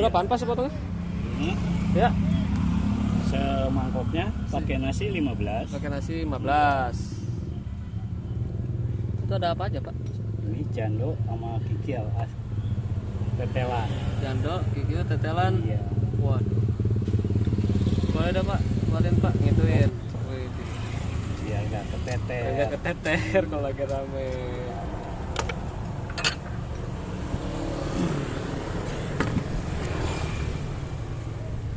Berapaan pas sepotongnya? Ini Ya, semangkoknya pakai nasi 15. pakai nasi 15. Itu ada apa aja, Pak? Ini jando sama kikil tetelan. Jando, kikil, tetelan. Iya. Waduh. Boleh dah, Pak. Buatin, Pak, ngituin. Wih, Biar nggak keteter. agak keteter kalau lagi rame.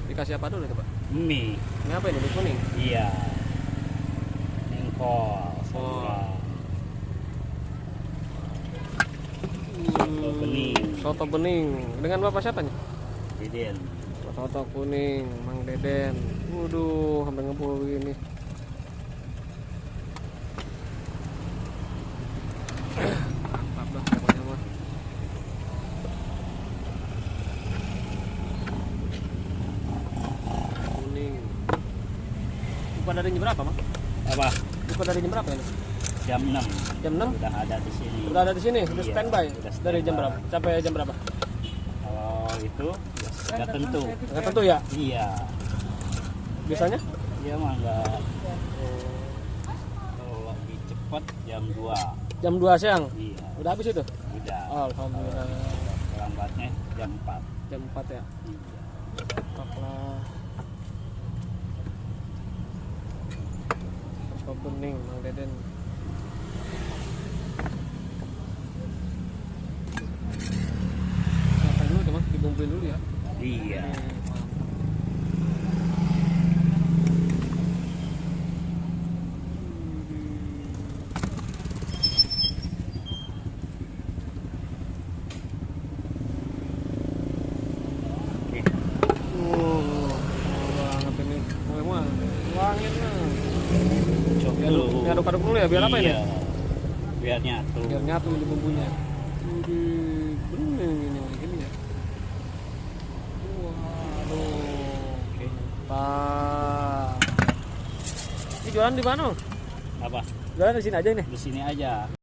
Dikasih apa dulu itu, Pak? Mie. Ini apa ini? Mie kuning? Iya. Engkol. Oh. Soto bening. Soto bening. Dengan Bapak siapa nih? Deden. Soto kuning, Mang Deden. Waduh, sampai ngebul begini. Mantap dah pokoknya mah. Kuning. Buka dari jam berapa, Mas? Apa? Buka dari jam berapa ini? Jam 6. Jam 6? Udah ada di sini. Udah ada di sini, udah Iya, standby. udah Dari jam standby. berapa? Sampai jam berapa? Kalau itu ya nggak tentu. Nggak tentu ya. Iya. Biasanya? Iya mah nggak. Kalau lagi cepet jam 2. Jam 2 siang. Iya. Udah habis itu? Udah. Alhamdulillah. Lambatnya jam 4. Jam 4 ya. Iya. Mantap lah. Soto bening, Mang Deden. Makan dulu deh, Mas. Dibumbuin dulu ya. Iya. Oke. Banget ini. Wah, wangi lah. Cok dulu. Diaduk-aduk dulu ya, biar apa ini? Iya. Biar nyatu. Biar nyatu ini bumbunya. Bening ini gini ya. Waduh. Oke. Mantap. Ini jualan di mana, Bang? Apa? Jualan di sini aja nih. Di sini aja.